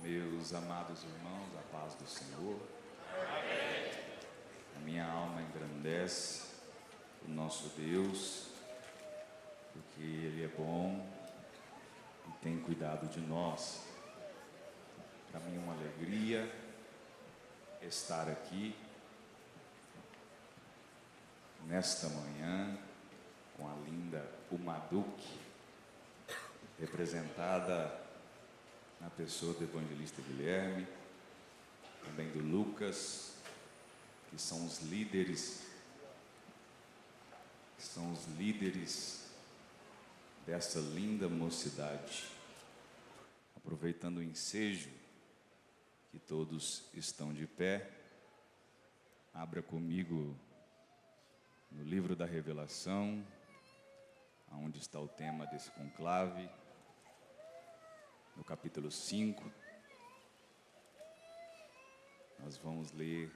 Meus amados irmãos, a paz do Senhor. Amém. A minha alma engrandece o nosso Deus, porque Ele é bom e tem cuidado de nós. Para mim é uma alegria estar aqui nesta manhã com a linda Umaduque, representada na pessoa do evangelista Guilherme, também do Lucas, que são os líderes dessa linda mocidade. Aproveitando o ensejo que todos estão de pé, abra comigo no livro da Revelação, onde está o tema desse conclave, no capítulo 5, nós vamos ler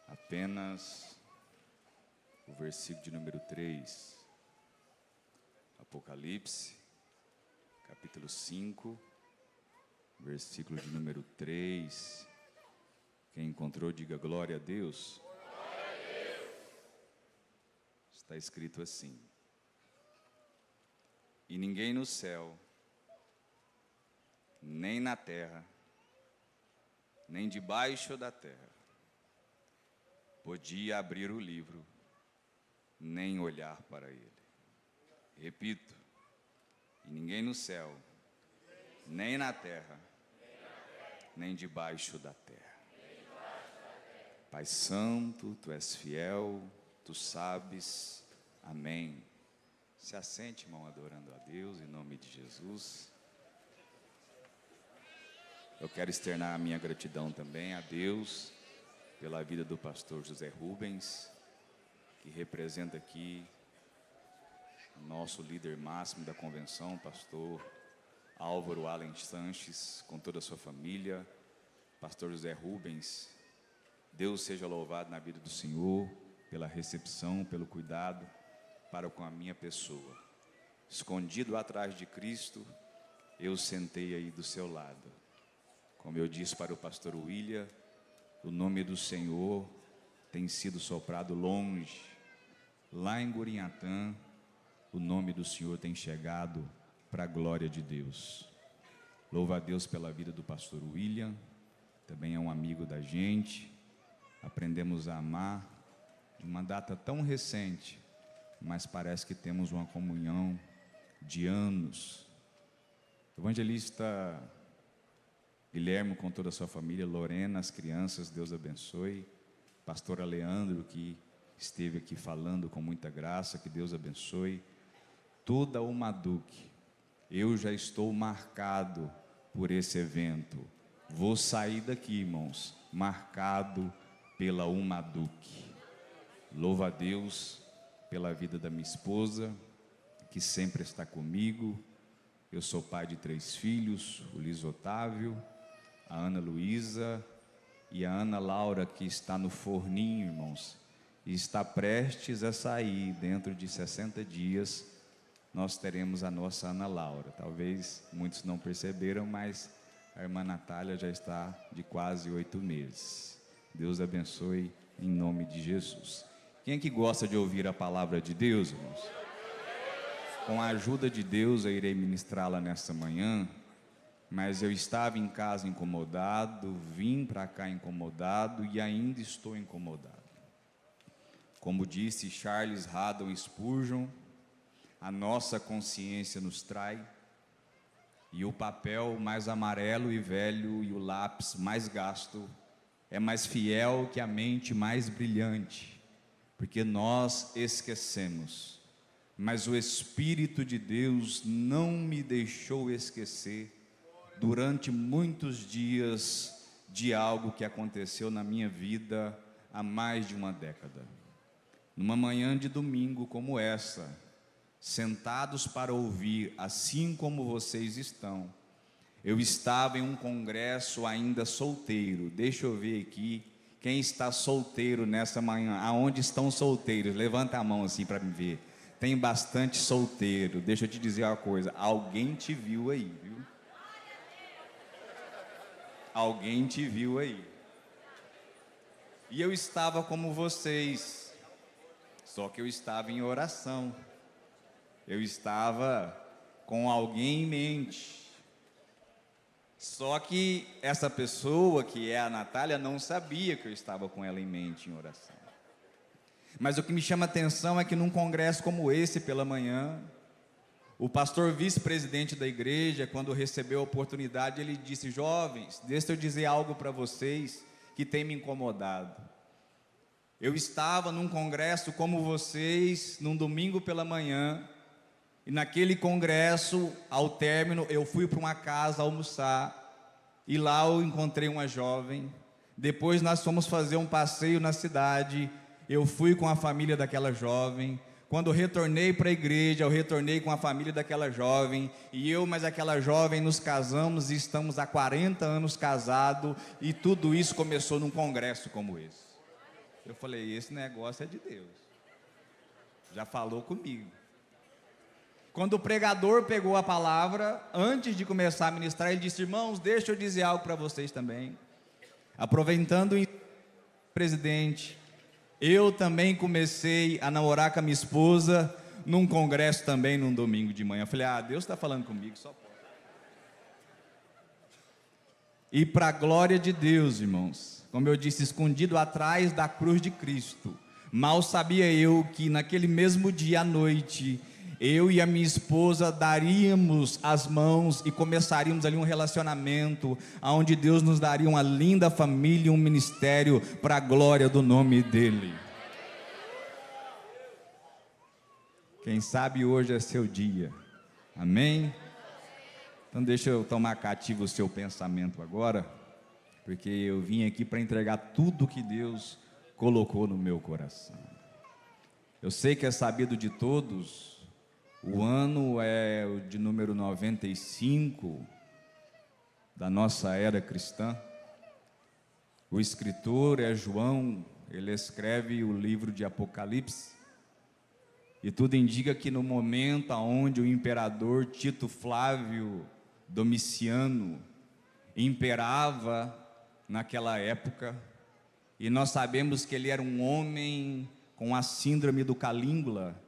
apenas o versículo de número 3, Apocalipse, capítulo 5, versículo de número 3. Quem encontrou, diga glória a Deus. Glória a Deus. Está escrito assim: e ninguém no céu, nem na terra, nem debaixo da terra, podia abrir o livro, nem olhar para ele. Repito, e ninguém no céu, nem na terra, nem debaixo da terra. Pai Santo, Tu és fiel, Tu sabes. Amém. Se assente, irmão, adorando a Deus, em nome de Jesus. Eu quero externar a minha gratidão também a Deus pela vida do pastor José Rubens, que representa aqui o nosso líder máximo da convenção, pastor Álvaro Allen Sanches, com toda a sua família. Pastor José Rubens, Deus seja louvado na vida do Senhor, pela recepção, pelo cuidado para com a minha pessoa. Escondido atrás de Cristo, eu sentei aí do seu lado. Como eu disse para o pastor William, o nome do Senhor tem sido soprado longe. Lá em Gurinhatã, o nome do Senhor tem chegado para a glória de Deus. Louva a Deus pela vida do pastor William, também é um amigo da gente. Aprendemos a amar de uma data tão recente, mas parece que temos uma comunhão de anos. Evangelista Guilherme com toda a sua família, Lorena, as crianças, Deus abençoe. Pastora Leandro, que esteve aqui falando com muita graça, que Deus abençoe. Toda Umaduque, eu já estou marcado por esse evento. Vou sair daqui, irmãos, marcado pela Umaduque. Louva a Deus pela vida da minha esposa, que sempre está comigo. Eu sou pai de 3 filhos, o Luiz Otávio, a Ana Luísa e a Ana Laura, que está no forninho, irmãos, e está prestes a sair. Dentro de 60 dias nós teremos a nossa Ana Laura. Talvez muitos não perceberam, mas a irmã Natália já está de quase 8 meses. Deus abençoe em nome de Jesus. Quem é que gosta de ouvir a palavra de Deus, irmãos? Com a ajuda de Deus eu irei ministrá-la nesta manhã, mas eu estava em casa incomodado, vim para cá incomodado e ainda estou incomodado. Como disse Charles Haddon Spurgeon, a nossa consciência nos trai, e o papel mais amarelo e velho e o lápis mais gasto é mais fiel que a mente mais brilhante, porque nós esquecemos, mas o Espírito de Deus não me deixou esquecer durante muitos dias de algo que aconteceu na minha vida há mais de uma década. Numa manhã de domingo como essa, sentados para ouvir, assim como vocês estão, eu estava em um congresso ainda solteiro. Deixa eu ver aqui, quem está solteiro nessa manhã? Aonde estão solteiros? Levanta a mão assim para me ver. Tem bastante solteiro. Deixa eu te dizer uma coisa, alguém te viu aí, viu? alguém te viu aí. E eu estava como vocês, só que eu estava em oração. Eu estava com alguém em mente. Só que essa pessoa, que é a Natália, não sabia que eu estava com ela em mente em oração. Mas o que me chama a atenção é que num congresso como esse, pela manhã, o pastor vice-presidente da igreja, quando recebeu a oportunidade, ele disse: jovens, deixa eu dizer algo para vocês que tem me incomodado. Eu estava num congresso como vocês, num domingo pela manhã, e naquele congresso, ao término, eu fui para uma casa almoçar, e lá eu encontrei uma jovem. Depois nós fomos fazer um passeio na cidade, eu fui com a família daquela jovem. Quando eu retornei para a igreja, eu retornei com a família daquela jovem, e eu mais aquela jovem nos casamos, e estamos há 40 anos casados, e tudo isso começou num congresso como esse. Eu falei: esse negócio é de Deus, já falou comigo. Quando o pregador pegou a palavra, antes de começar a ministrar, ele disse: irmãos, deixa eu dizer algo para vocês também. Aproveitando o presidente, eu também comecei a namorar com a minha esposa num congresso também, num domingo de manhã. Eu falei: Deus está falando comigo, só pode. E para a glória de Deus, irmãos, como eu disse, escondido atrás da cruz de Cristo, mal sabia eu que naquele mesmo dia à noite, eu e a minha esposa daríamos as mãos e começaríamos ali um relacionamento, onde Deus nos daria uma linda família, um ministério para a glória do nome dEle. Quem sabe hoje é seu dia, amém? Então deixa eu tomar cativo o seu pensamento agora, porque eu vim aqui para entregar tudo que Deus colocou no meu coração. Eu sei que é sabido de todos, o ano é o de número 95 da nossa era cristã. O escritor é João, ele escreve o livro de Apocalipse, e tudo indica que no momento onde o imperador Tito Flávio Domiciano imperava naquela época, e nós sabemos que ele era um homem com a síndrome do Calígula,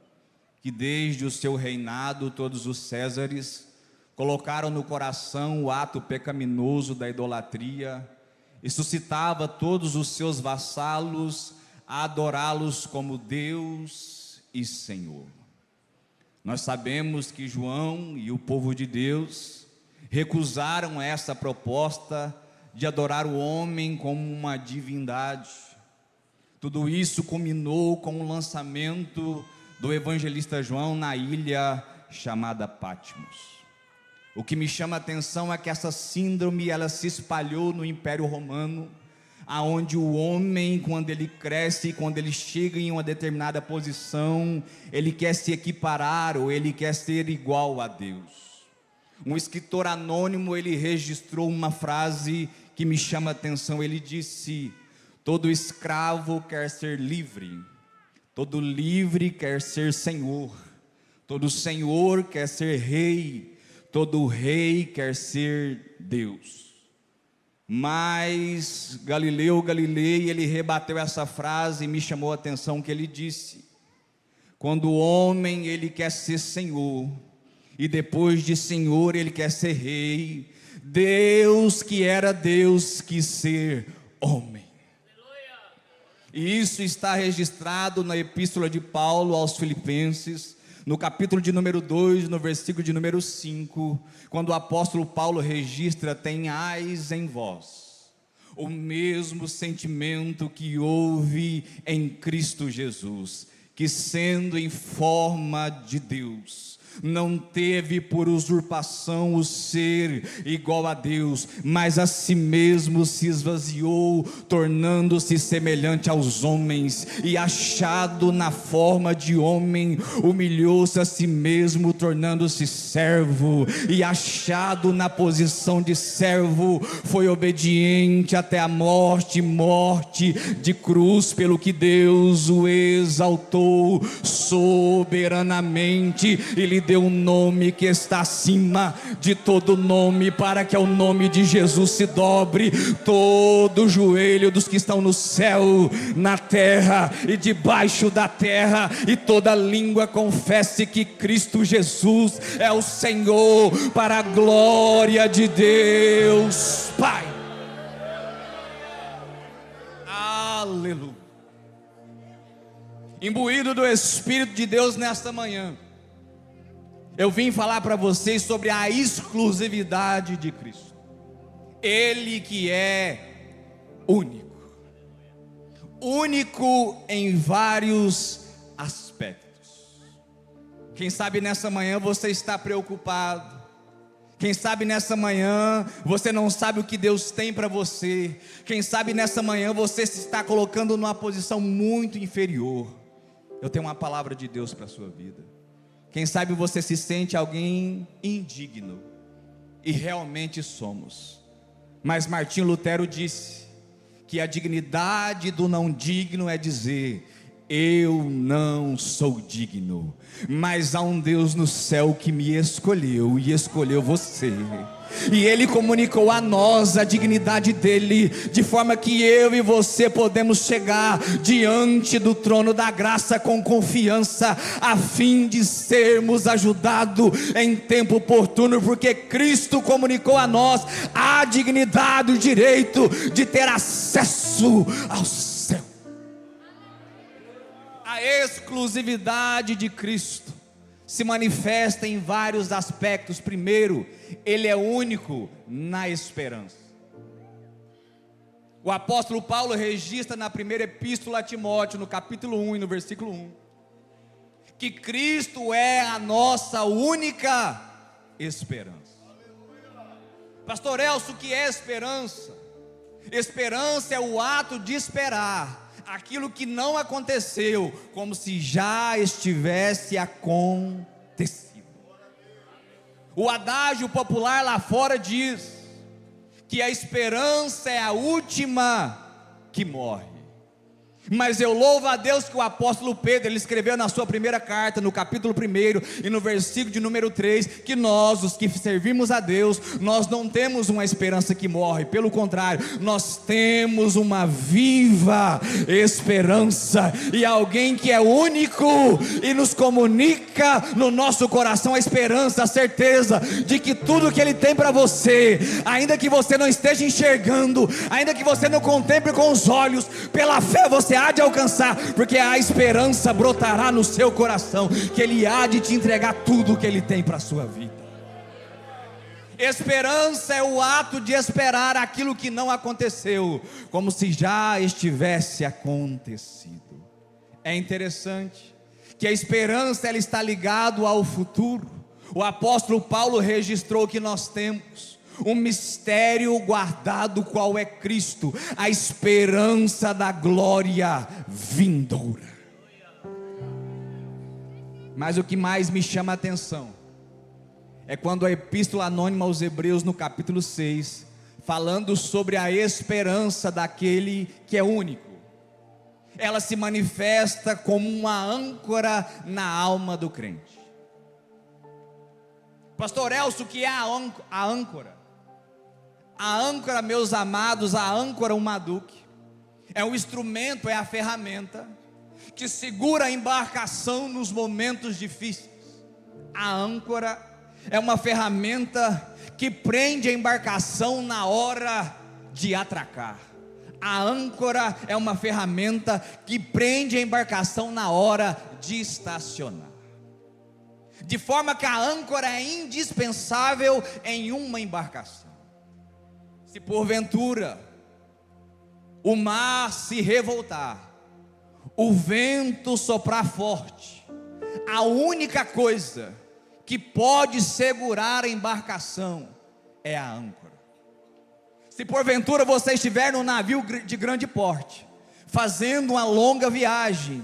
que desde o seu reinado todos os Césares colocaram no coração o ato pecaminoso da idolatria e suscitava todos os seus vassalos a adorá-los como Deus e Senhor. Nós sabemos que João e o povo de Deus recusaram essa proposta de adorar o homem como uma divindade. Tudo isso culminou com o lançamento do evangelista João na ilha chamada Patmos. O que me chama a atenção é que essa síndrome, ela se espalhou no Império Romano, aonde o homem, quando ele cresce, quando ele chega em uma determinada posição, ele quer se equiparar ou ele quer ser igual a Deus. Um escritor anônimo, ele registrou uma frase que me chama a atenção. Ele disse: todo escravo quer ser livre, todo livre quer ser senhor, todo senhor quer ser rei, todo rei quer ser Deus. Mas Galileu Galilei, ele rebateu essa frase e me chamou a atenção que ele disse: quando o homem ele quer ser senhor, e depois de senhor ele quer ser rei, Deus que era Deus quis ser homem. E isso está registrado na epístola de Paulo aos Filipenses, no capítulo de número 2, no versículo de número 5, quando o apóstolo Paulo registra: tenhais em vós o mesmo sentimento que houve em Cristo Jesus, que sendo em forma de Deus, não teve por usurpação o ser igual a Deus, mas a si mesmo se esvaziou, tornando-se semelhante aos homens, e achado na forma de homem, humilhou-se a si mesmo, tornando-se servo, e achado na posição de servo, foi obediente até a morte, morte de cruz, pelo que Deus o exaltou soberanamente e lhe Ele deu um nome que está acima de todo nome, para que ao nome de Jesus se dobre todo o joelho dos que estão no céu, na terra e debaixo da terra, e toda língua confesse que Cristo Jesus é o Senhor, para a glória de Deus Pai. Aleluia. Imbuído do Espírito de Deus nesta manhã, eu vim falar para vocês sobre a exclusividade de Cristo. Ele que é único, único em vários aspectos. Quem sabe nessa manhã você está preocupado. Quem sabe nessa manhã você não sabe o que Deus tem para você. Quem sabe nessa manhã você se está colocando numa posição muito inferior. Eu tenho uma palavra de Deus para a sua vida. Quem sabe você se sente alguém indigno, e realmente somos. Mas Martinho Lutero disse que a dignidade do não digno é dizer: eu não sou digno, mas há um Deus no céu que me escolheu e escolheu você. E Ele comunicou a nós a dignidade dEle, de forma que eu e você podemos chegar diante do trono da graça com confiança, a fim de sermos ajudados em tempo oportuno, porque Cristo comunicou a nós a dignidade, o direito de ter acesso ao céu. A exclusividade de Cristo se manifesta em vários aspectos. Primeiro, Ele é único na esperança. O apóstolo Paulo registra na primeira epístola a Timóteo, no capítulo 1 e no versículo 1, que Cristo é a nossa única esperança. Pastor Elcio, o que é esperança? Esperança é o ato de esperar aquilo que não aconteceu, como se já estivesse acontecido. O adágio popular lá fora diz que a esperança é a última que morre. Mas eu louvo a Deus que o apóstolo Pedro, ele escreveu na sua primeira carta, no capítulo 1 e no versículo de número 3, que nós, os que servimos a Deus, nós não temos uma esperança que morre, pelo contrário, nós temos uma viva esperança, e alguém que é único e nos comunica no nosso coração a esperança, a certeza de que tudo que Ele tem para você, ainda que você não esteja enxergando, ainda que você não contemple com os olhos, pela fé você há de alcançar, porque a esperança brotará no seu coração, que Ele há de te entregar tudo o que Ele tem para a sua vida. Esperança é o ato de esperar aquilo que não aconteceu, como se já estivesse acontecido. É interessante que a esperança, ela está ligada ao futuro. O apóstolo Paulo registrou que nós temos um mistério guardado, qual é Cristo, a esperança da glória vindoura. Mas o que mais me chama a atenção é quando a epístola anônima aos Hebreus, no capítulo 6, falando sobre a esperança daquele que é único, ela se manifesta como uma âncora na alma do crente. Pastor Elcio, o que é a âncora? A âncora, meus amados, a âncora, o maduque, é um instrumento, é a ferramenta que segura a embarcação nos momentos difíceis. A âncora é uma ferramenta que prende a embarcação na hora de atracar. A âncora é uma ferramenta que prende a embarcação na hora de estacionar. De forma que a âncora é indispensável em uma embarcação. Se porventura o mar se revoltar, o vento soprar forte, a única coisa que pode segurar a embarcação é a âncora. Se porventura você estiver num navio de grande porte, fazendo uma longa viagem,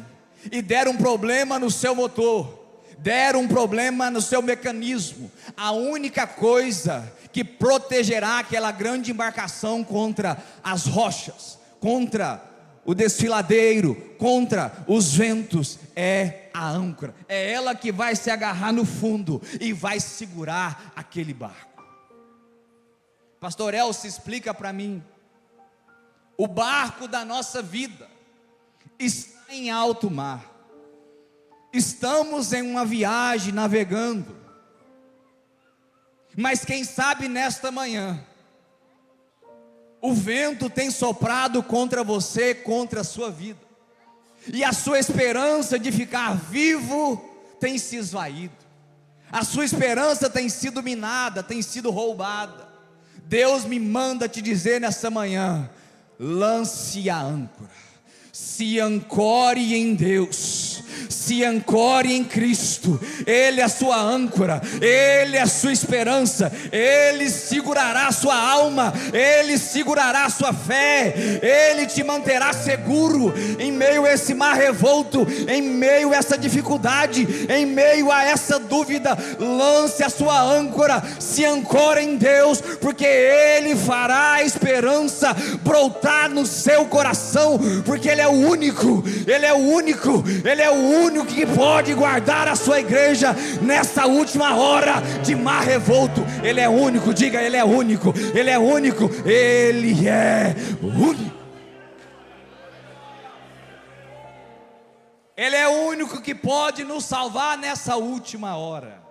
e der um problema no seu motor, der um problema no seu mecanismo, a única coisa que protegerá aquela grande embarcação contra as rochas, contra o desfiladeiro, contra os ventos, é a âncora. É ela que vai se agarrar no fundo e vai segurar aquele barco. Pastor Elcio explica para mim: o barco da nossa vida está em alto mar. Estamos em uma viagem navegando. Mas quem sabe nesta manhã, o vento tem soprado contra você, contra a sua vida, e a sua esperança de ficar vivo tem se esvaído, a sua esperança tem sido minada, tem sido roubada. Deus me manda te dizer nessa manhã: lance a âncora, se ancore em Deus, se ancore em Cristo. Ele é a sua âncora, Ele é a sua esperança, Ele segurará a sua alma, Ele segurará a sua fé, Ele te manterá seguro em meio a esse mar revolto, em meio a essa dificuldade, em meio a essa dúvida. Lance a sua âncora, se ancore em Deus, porque Ele fará a esperança brotar no seu coração, porque Ele é o único, Ele é o único, Ele é o único que pode guardar a sua igreja nessa última hora de mar revolto. Ele é único, diga: Ele é único, Ele é único, Ele é único. Ele é o único que pode nos salvar nessa última hora.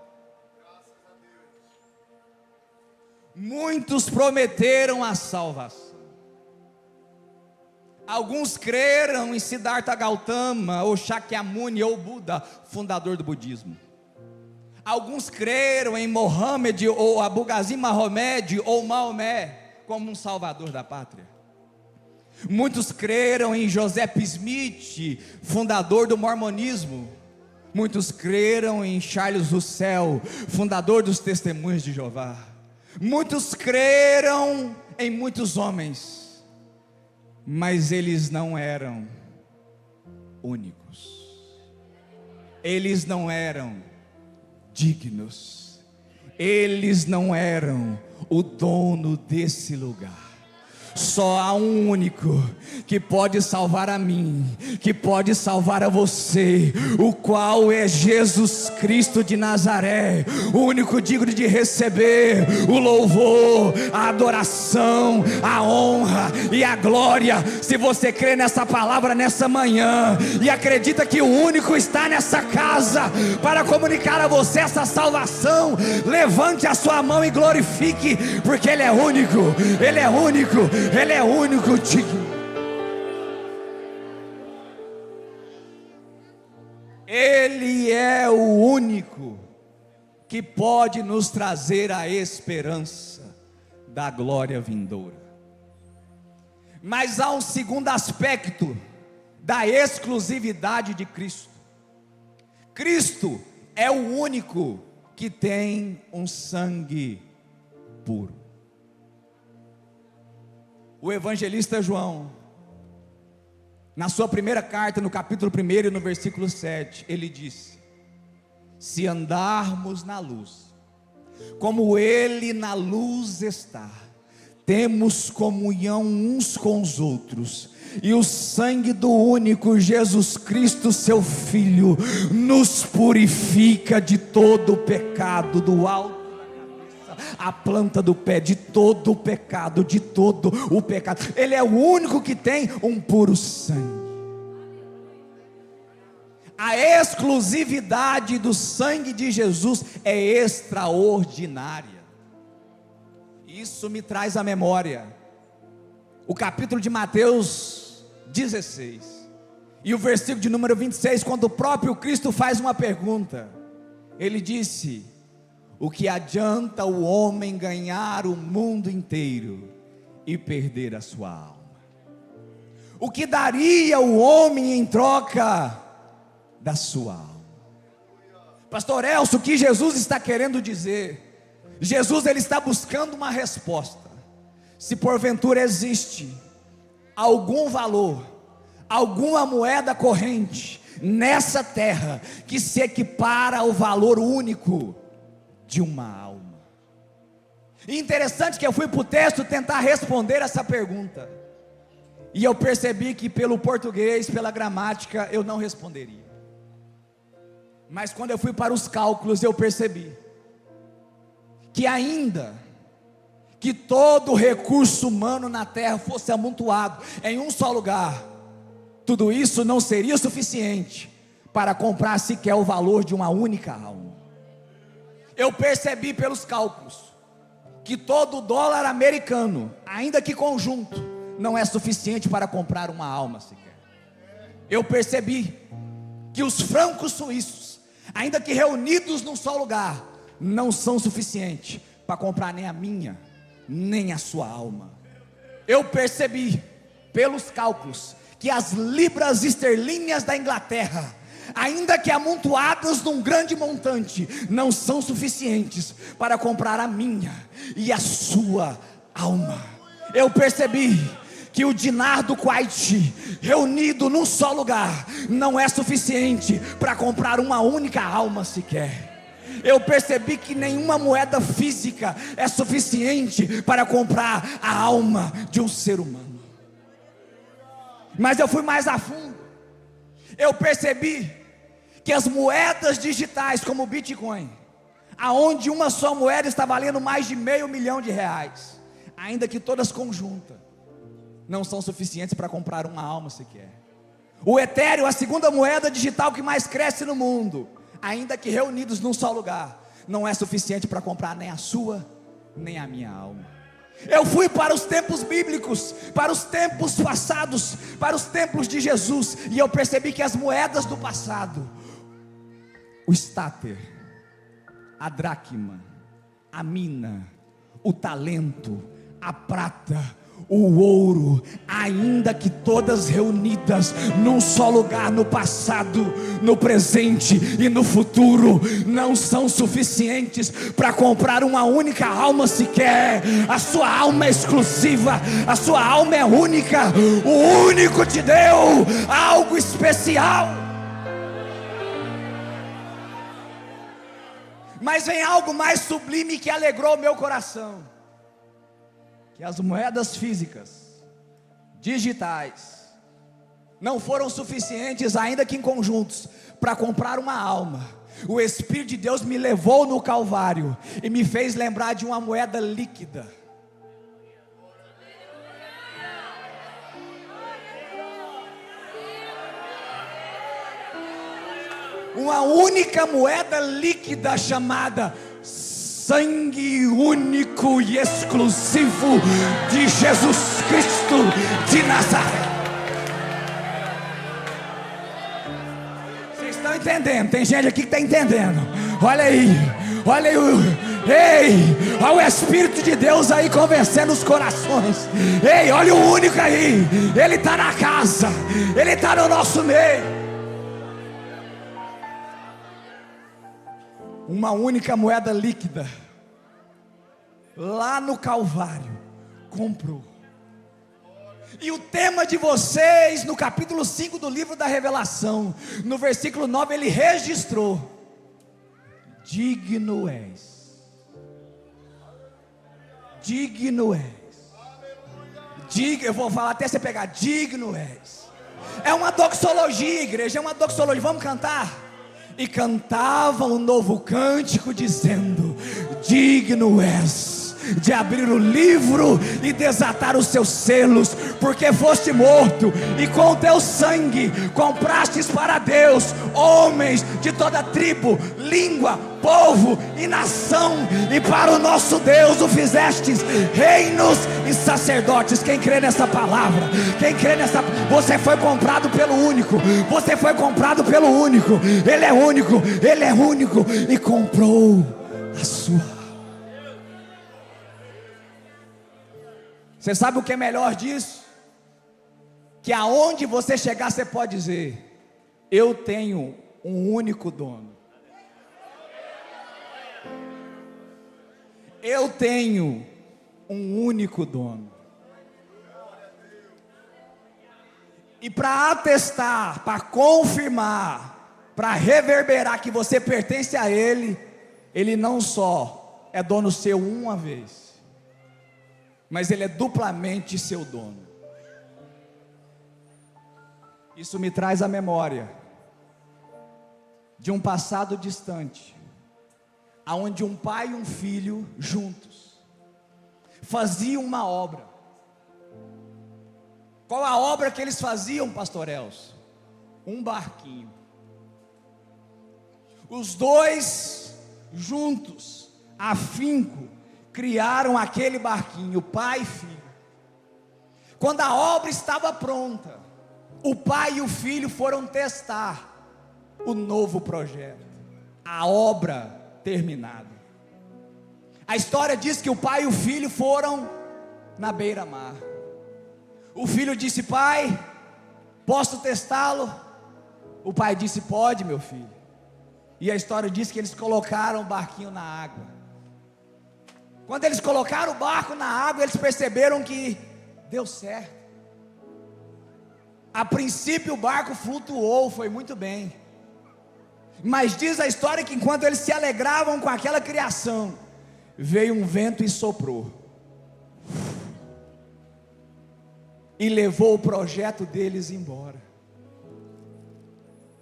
Muitos prometeram a salvação. Alguns creram em Siddhartha Gautama, ou Shakyamuni, ou Buda, fundador do budismo. Alguns creram em Mohammed, ou Abu Ghazim Mahomed, ou Maomé, como um salvador da pátria. Muitos creram em Joseph Smith, fundador do mormonismo. Muitos creram em Charles Russell, fundador dos Testemunhos de Jeová. Muitos creram em muitos homens, mas eles não eram únicos, eles não eram dignos, eles não eram o dono desse lugar. Só há um único que pode salvar a mim, que pode salvar a você, o qual é Jesus Cristo de Nazaré, o único digno de receber o louvor, a adoração, a honra e a glória. Se você crê nessa palavra nessa manhã e acredita que o único está nessa casa para comunicar a você essa salvação, levante a sua mão e glorifique, porque Ele é único, Ele é único, Ele é único, digno. Ele é o único que pode nos trazer a esperança da glória vindoura. Mas há um segundo aspecto da exclusividade de Cristo. Cristo é o único que tem um sangue puro. O evangelista João, na sua primeira carta, no capítulo 1 e no versículo 7, ele disse: se andarmos na luz, como Ele na luz está, temos comunhão uns com os outros, e o sangue do único Jesus Cristo, seu Filho, nos purifica de todo o pecado, do alto a planta do pé, de todo o pecado, de todo o pecado. Ele é o único que tem um puro sangue. A exclusividade do sangue de Jesus é extraordinária. Isso me traz à memória o capítulo de Mateus 16 e o versículo de número 26, quando o próprio Cristo faz uma pergunta. Ele disse: o que adianta o homem ganhar o mundo inteiro e perder a sua alma? O que daria o homem em troca da sua alma? Pastor Elcio, o que Jesus está querendo dizer? Jesus, ele está buscando uma resposta. Se porventura existe algum valor, alguma moeda corrente nessa terra que se equipara ao valor único de uma alma. E interessante que eu fui para o texto tentar responder essa pergunta, E eu percebi que pelo português, pela gramática, eu não responderia. Mas quando eu fui para os cálculos, eu percebi que ainda que todo recurso humano na terra fosse amontoado em um só lugar, tudo isso não seria suficiente para comprar sequer o valor de uma única alma. Eu percebi pelos cálculos que todo dólar americano, ainda que conjunto, não é suficiente para comprar uma alma sequer. Eu percebi que os francos suíços, ainda que reunidos num só lugar, não são suficientes para comprar nem a minha, nem a sua alma. Eu percebi pelos cálculos que as libras esterlinas da Inglaterra, ainda que amontoadas num grande montante, não são suficientes para comprar a minha e a sua alma. Eu percebi que o dinar do Kuwait, reunido num só lugar, não é suficiente para comprar uma única alma sequer. Eu percebi que nenhuma moeda física é suficiente para comprar a alma de um ser humano. Mas eu fui mais a fundo. Eu percebi que as moedas digitais, como o Bitcoin, aonde uma só moeda está valendo mais de R$500 milhão, ainda que todas conjuntas, não são suficientes para comprar uma alma sequer. O Ethereum, a segunda moeda digital que mais cresce no mundo, ainda que reunidos num só lugar, não é suficiente para comprar nem a sua, nem a minha alma. Eu fui para os tempos bíblicos, para os tempos passados, para os tempos de Jesus, e eu percebi que as moedas do passado, o estáter, a dracma, a mina, o talento, a prata, o ouro, ainda que todas reunidas num só lugar, no passado, no presente e no futuro, não são suficientes para comprar uma única alma sequer. A sua alma é exclusiva, a sua alma é única. O único te deu algo especial. Mas vem algo mais sublime que alegrou meu coração: que as moedas físicas, digitais, não foram suficientes, ainda que em conjuntos, para comprar uma alma. O Espírito de Deus me levou no Calvário e me fez lembrar de uma moeda líquida. Uma única moeda líquida chamada sangue único e exclusivo de Jesus Cristo de Nazaré. Vocês estão entendendo? Tem gente aqui que está entendendo. Olha aí, olha aí, olha o Espírito de Deus aí convencendo os corações. Ei, olha o único aí, ele está na casa, ele está no nosso meio. Uma única moeda líquida, lá no Calvário, comprou. E o tema de vocês, no capítulo 5 do livro da Revelação, no versículo 9, ele registrou: digno és, digno és, eu vou falar até você pegar, digno és. É uma doxologia, igreja, é uma doxologia. Vamos cantar? E cantava um novo cântico dizendo: digno és de abrir o livro e desatar os seus selos, porque foste morto e com teu sangue comprastes para Deus homens de toda tribo, língua, povo e nação, e para o nosso Deus o fizestes reinos e sacerdotes. Quem crê nessa palavra? Quem crê nessa? Você foi comprado pelo único, você foi comprado pelo único. Ele é único, ele é único, e comprou a sua. Você sabe o que é melhor disso? Que aonde você chegar você pode dizer: eu tenho um único dono. Eu tenho um único dono. E para atestar, para confirmar, para reverberar que você pertence a Ele, Ele não só é dono seu uma vez, mas Ele é duplamente seu dono. Isso me traz a memória de um passado distante, aonde um pai e um filho juntos faziam uma obra. Qual a obra que eles faziam, pastor Elcio? Um barquinho. Os dois juntos, afinco, criaram aquele barquinho, pai e filho. Quando a obra estava pronta, o pai e o filho foram testar o novo projeto, a obra terminada. A história diz que o pai e o filho foram na beira-mar. O filho disse: pai, posso testá-lo? O pai disse: pode, meu filho. E a história diz que eles colocaram o barquinho na água. Quando eles colocaram o barco na água, eles perceberam que deu certo. A princípio o barco flutuou, foi muito bem. Mas diz a história que enquanto eles se alegravam com aquela criação, veio um vento e soprou, e levou o projeto deles embora.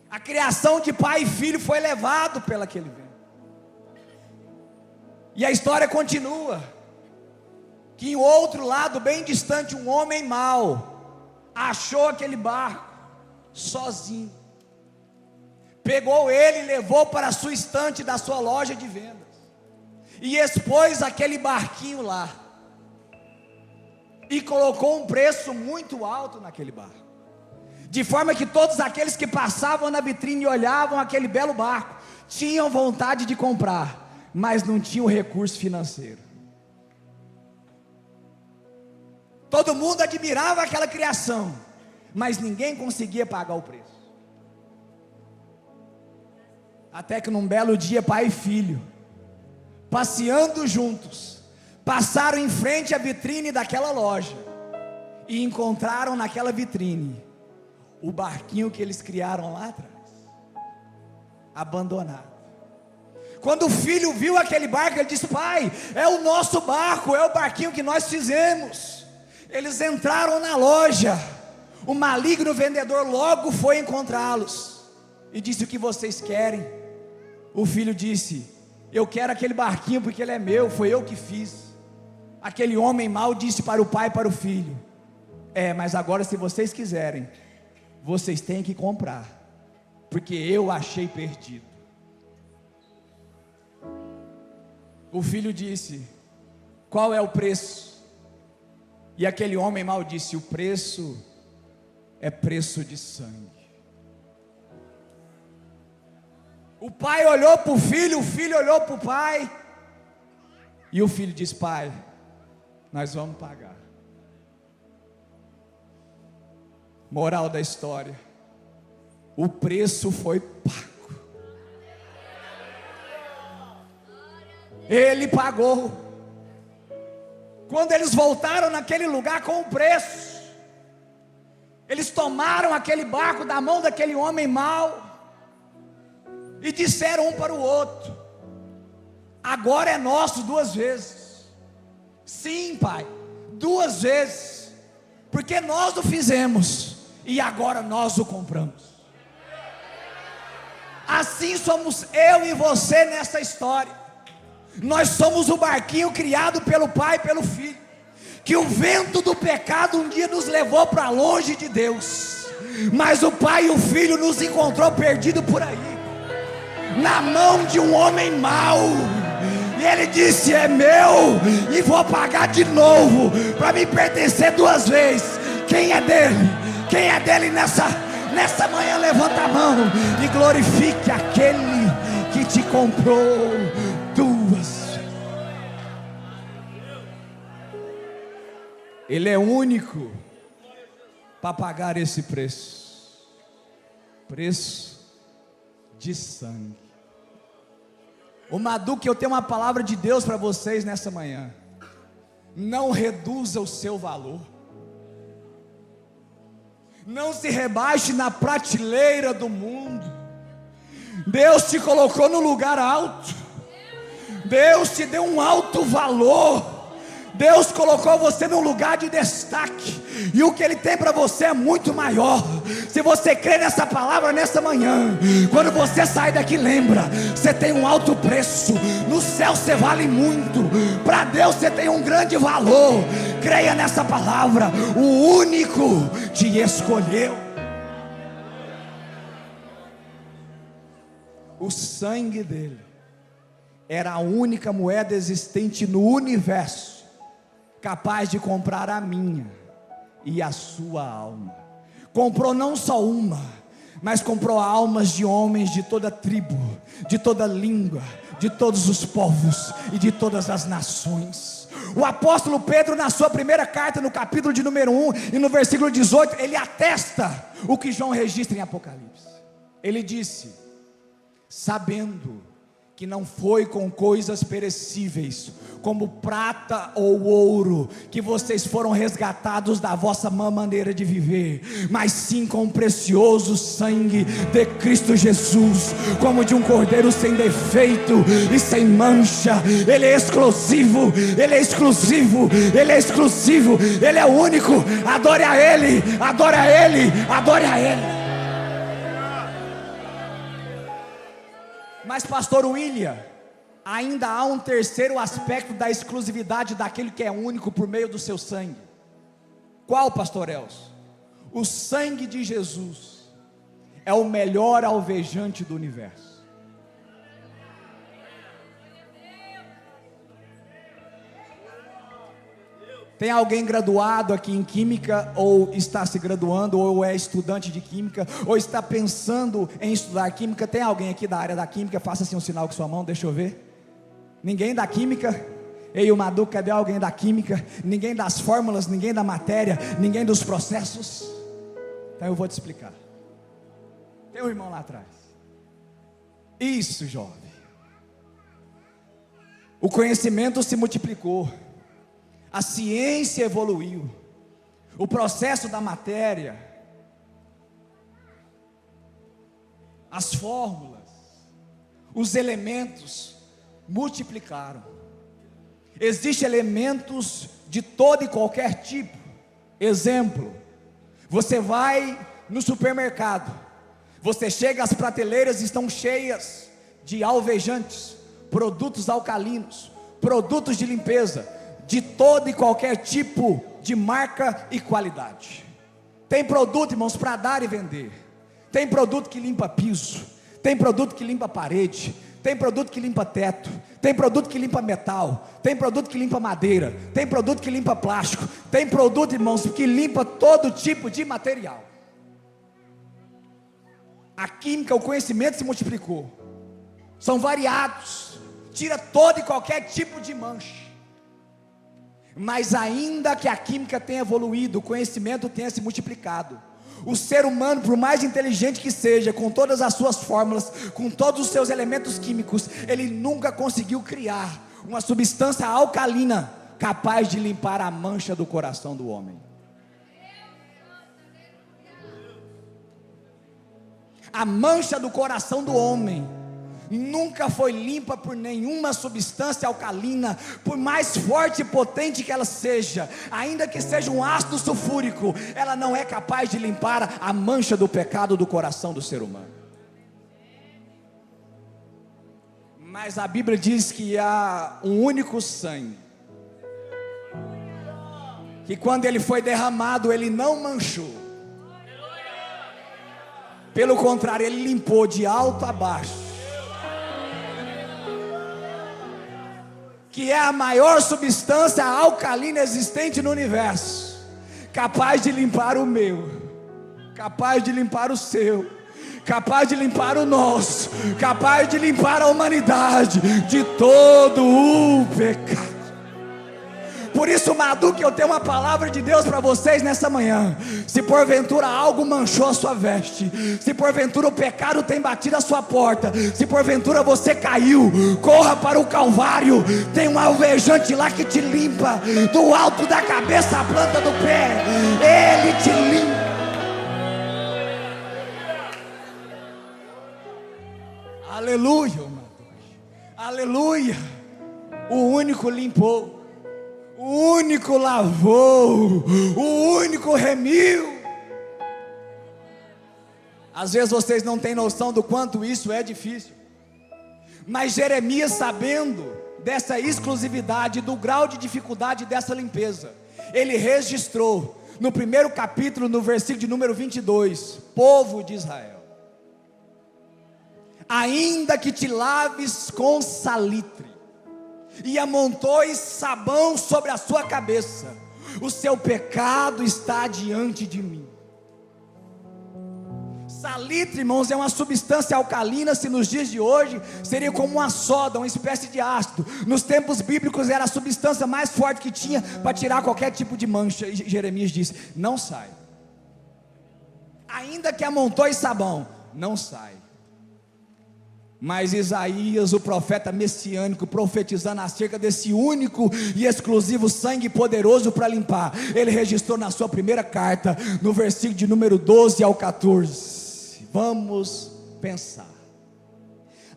A criação de pai e filho foi levado pelo aquele vento. E a história continua, que em outro lado, bem distante, um homem mau achou aquele barco sozinho, pegou ele e levou para a sua estante da sua loja de vendas, e expôs aquele barquinho lá, e colocou um preço muito alto naquele barco, de forma que todos aqueles que passavam na vitrine e olhavam aquele belo barco, tinham vontade de comprar, mas não tinham recurso financeiro. Todo mundo admirava aquela criação, mas ninguém conseguia pagar o preço. Até que num belo dia, pai e filho, passeando juntos, passaram em frente à vitrine daquela loja, e encontraram naquela vitrine o barquinho que eles criaram lá atrás, abandonado. Quando o filho viu aquele barco, ele disse: pai, é o nosso barco, é o barquinho que nós fizemos. Eles entraram na loja, o maligno vendedor logo foi encontrá-los, e disse: o que vocês querem? O filho disse: eu quero aquele barquinho porque ele é meu, foi eu que fiz. Aquele homem mau disse para o pai e para o filho: mas agora, se vocês quiserem, vocês têm que comprar, porque eu achei perdido. O filho disse: qual é o preço? E aquele homem mau disse: o preço é preço de sangue. O pai olhou para o filho olhou para o pai, e o filho disse: pai, nós vamos pagar. Moral da história: o preço foi pago. Ele pagou. Quando eles voltaram naquele lugar com o preço, eles tomaram aquele barco da mão daquele homem mau e disseram um para o outro: agora é nosso 2 vezes. Sim, pai, 2 vezes, porque nós o fizemos e agora nós o compramos. Assim somos eu e você nessa história. Nós somos o barquinho criado pelo pai e pelo filho, que o vento do pecado um dia nos levou para longe de Deus, mas o pai e o filho nos encontrou perdido por aí, na mão de um homem mau, e ele disse: é meu, e vou pagar de novo, para me pertencer 2 vezes. Quem é dele? Quem é dele nessa manhã? Levanta a mão e glorifique aquele que te comprou 2. Ele é único para pagar esse preço de sangue. O Maduque, eu tenho uma palavra de Deus para vocês nessa manhã: não reduza o seu valor, não se rebaixe na prateleira do mundo. Deus te colocou no lugar alto, Deus te deu um alto valor. Deus colocou você num lugar de destaque, e o que Ele tem para você é muito maior. Se você crê nessa palavra nessa manhã, quando você sair daqui, lembra, você tem um alto preço, no céu você vale muito, para Deus você tem um grande valor. Creia nessa palavra, o único te escolheu. O sangue dele era a única moeda existente no universo capaz de comprar a minha e a sua alma. Comprou não só uma, mas comprou almas de homens de toda tribo, de toda língua, de todos os povos e de todas as nações. O apóstolo Pedro, na sua primeira carta, no capítulo de número 1 e no versículo 18, ele atesta o que João registra em Apocalipse. Ele disse: sabendo que não foi com coisas perecíveis, como prata ou ouro, que vocês foram resgatados da vossa má maneira de viver, mas sim com o precioso sangue de Cristo Jesus, como de um cordeiro sem defeito e sem mancha. Ele é exclusivo, Ele é exclusivo, Ele é exclusivo, Ele é o único. Adore a Ele, adore a Ele, adore a Ele. Mas pastor William, ainda há um terceiro aspecto da exclusividade daquele que é único por meio do seu sangue. Qual, pastor Elcio? O sangue de Jesus é o melhor alvejante do universo. Tem alguém graduado aqui em química, ou está se graduando, ou é estudante de química, ou está pensando em estudar química? Tem alguém aqui da área da química? Faça assim um sinal com sua mão, deixa eu ver. Ninguém da química? Ei, o Madu, cadê alguém da química? Ninguém das fórmulas, ninguém da matéria, ninguém dos processos? Então eu vou te explicar. Tem um irmão lá atrás. Isso, jovem. O conhecimento se multiplicou, a ciência evoluiu, o processo da matéria, as fórmulas, os elementos multiplicaram. Existem elementos de todo e qualquer tipo. Exemplo: você vai no supermercado, você chega, as prateleiras estão cheias de alvejantes, produtos alcalinos, produtos de limpeza, de todo e qualquer tipo de marca e qualidade. Tem produto, irmãos, para dar e vender. Tem produto que limpa piso, tem produto que limpa parede, tem produto que limpa teto, tem produto que limpa metal, tem produto que limpa madeira, tem produto que limpa plástico, tem produto, irmãos, que limpa todo tipo de material. A química, o conhecimento se multiplicou, são variados, tira todo e qualquer tipo de mancha. Mas ainda que a química tenha evoluído, o conhecimento tenha se multiplicado, o ser humano, por mais inteligente que seja, com todas as suas fórmulas, com todos os seus elementos químicos, ele nunca conseguiu criar uma substância alcalina capaz de limpar a mancha do coração do homem. A mancha do coração do homem nunca foi limpa por nenhuma substância alcalina, por mais forte e potente que ela seja, ainda que seja um ácido sulfúrico, ela não é capaz de limpar a mancha do pecado do coração do ser humano. Mas a Bíblia diz que há um único sangue, que quando ele foi derramado, ele não manchou, pelo contrário, ele limpou de alto a baixo, que é a maior substância alcalina existente no universo, capaz de limpar o meu, capaz de limpar o seu, capaz de limpar o nosso, capaz de limpar a humanidade de todo o pecado. Por isso, Madu, que eu tenho uma palavra de Deus para vocês nessa manhã. Se porventura algo manchou a sua veste, se porventura o pecado tem batido a sua porta, se porventura você caiu, corra para o Calvário. Tem um alvejante lá que te limpa, do alto da cabeça à planta do pé. Ele te limpa. Aleluia, Madu. Aleluia. O único limpou. o único lavou, o único remiu. Às vezes vocês não têm noção do quanto isso é difícil, mas Jeremias, sabendo dessa exclusividade, do grau de dificuldade dessa limpeza, ele registrou no primeiro capítulo, no versículo de número 22, povo de Israel, ainda que te laves com salitre, e amontoes sabão sobre a sua cabeça, o seu pecado está diante de mim. Salitre, irmãos, é uma substância alcalina. Se nos dias de hoje seria como uma soda, uma espécie de ácido, nos tempos bíblicos era a substância mais forte que tinha para tirar qualquer tipo de mancha. E Jeremias disse: não sai, ainda que amontoe sabão, não sai. Mas Isaías, o profeta messiânico, profetizando acerca desse único e exclusivo sangue poderoso para limpar, ele registrou na sua primeira carta, no versículo de número 12 ao 14. Vamos pensar.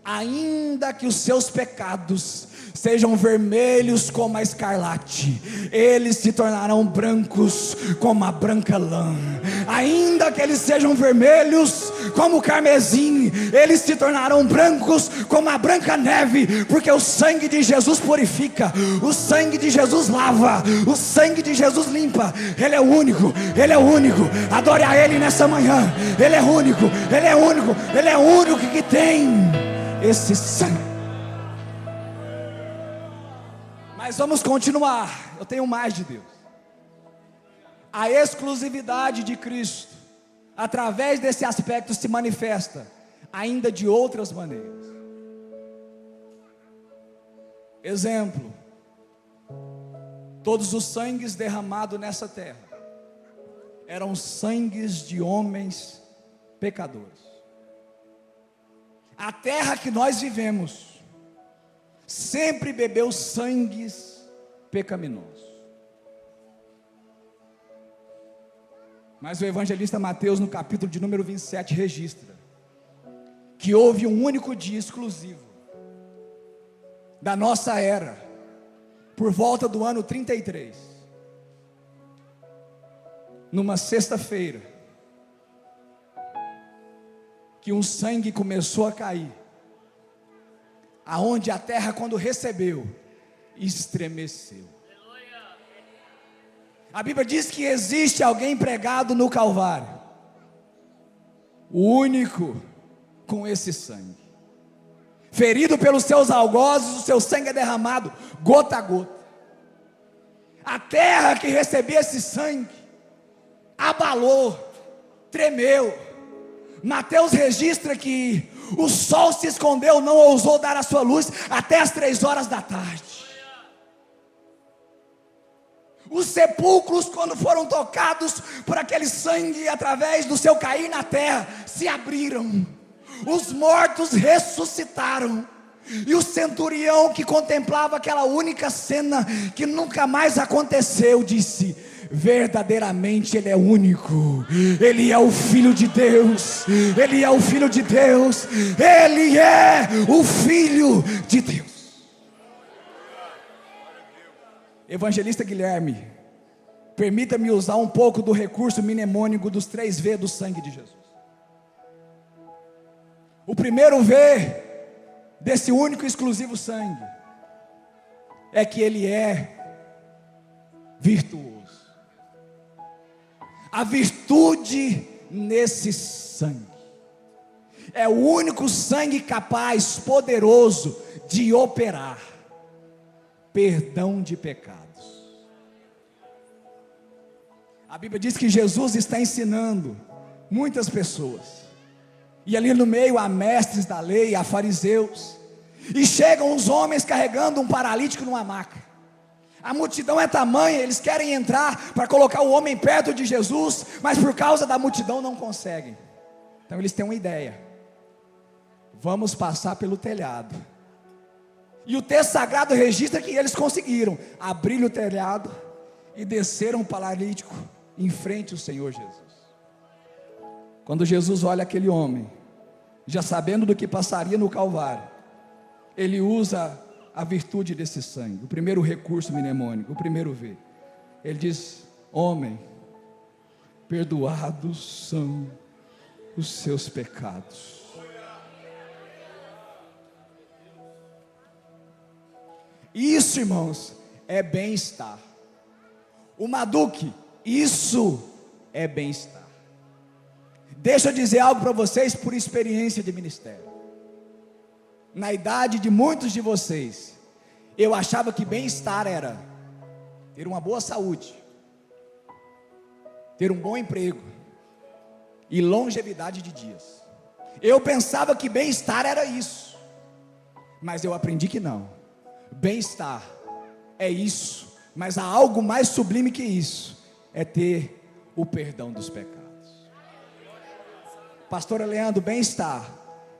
Ainda que os seus pecados sejam vermelhos como a escarlate, eles se tornarão brancos como a branca lã. Ainda que eles sejam vermelhos como o carmesim, eles se tornarão brancos como a branca neve, porque o sangue de Jesus purifica, o sangue de Jesus lava, o sangue de Jesus limpa. Ele é o único, Ele é o único. Adore a Ele nessa manhã. Ele é único, Ele é único, Ele é o único que tem esse sangue. Mas vamos continuar. Eu tenho mais de Deus. A exclusividade de Cristo, através desse aspecto, se manifesta ainda de outras maneiras. Exemplo: todos os sangues derramados nessa terra eram sangues de homens pecadores. A terra que nós vivemos sempre bebeu sangues pecaminosos. Mas o evangelista Mateus, no capítulo de número 27, registra que houve um único dia exclusivo da nossa era, por volta do ano 33, numa sexta-feira, que um sangue começou a cair, aonde a terra, quando recebeu, estremeceu. A Bíblia diz que existe alguém pregado no Calvário, o único com esse sangue, ferido pelos seus algozes, o seu sangue é derramado gota a gota. A terra que recebia esse sangue abalou, tremeu. Mateus registra que o sol se escondeu, não ousou dar a sua luz até as 3 horas da tarde. Os sepulcros, quando foram tocados por aquele sangue, através do seu cair na terra, se abriram. Os mortos ressuscitaram. E o centurião, que contemplava aquela única cena que nunca mais aconteceu, disse: verdadeiramente Ele é único, Ele é o Filho de Deus, Ele é o Filho de Deus, Ele é o Filho de Deus. Evangelista Guilherme, permita-me usar um pouco do recurso mnemônico dos 3 V do sangue de Jesus. O primeiro V desse único e exclusivo sangue é que ele é virtuoso. A virtude nesse sangue é o único sangue capaz, poderoso, de operar perdão de pecados. A Bíblia diz que Jesus está ensinando muitas pessoas, e ali no meio há mestres da lei, há fariseus, e chegam os homens carregando um paralítico numa maca. A multidão é tamanha, eles querem entrar para colocar o homem perto de Jesus, mas por causa da multidão não conseguem. Então eles têm uma ideia: vamos passar pelo telhado. E o texto sagrado registra que eles conseguiram abrir o telhado e desceram o paralítico em frente ao Senhor Jesus. Quando Jesus olha aquele homem, já sabendo do que passaria no Calvário, Ele usa a virtude desse sangue, o primeiro recurso mnemônico, o primeiro V. Ele diz: homem, perdoados são os seus pecados. Isso, irmãos, é bem-estar. O Maduque, isso é bem-estar. Deixa eu dizer algo para vocês por experiência de ministério. Na idade de muitos de vocês, eu achava que bem-estar era ter uma boa saúde, ter um bom emprego e longevidade de dias. Eu pensava que bem-estar era isso, mas eu aprendi que não. Bem-estar é isso, mas há algo mais sublime que isso, é ter o perdão dos pecados. Pastor Leandro, bem-estar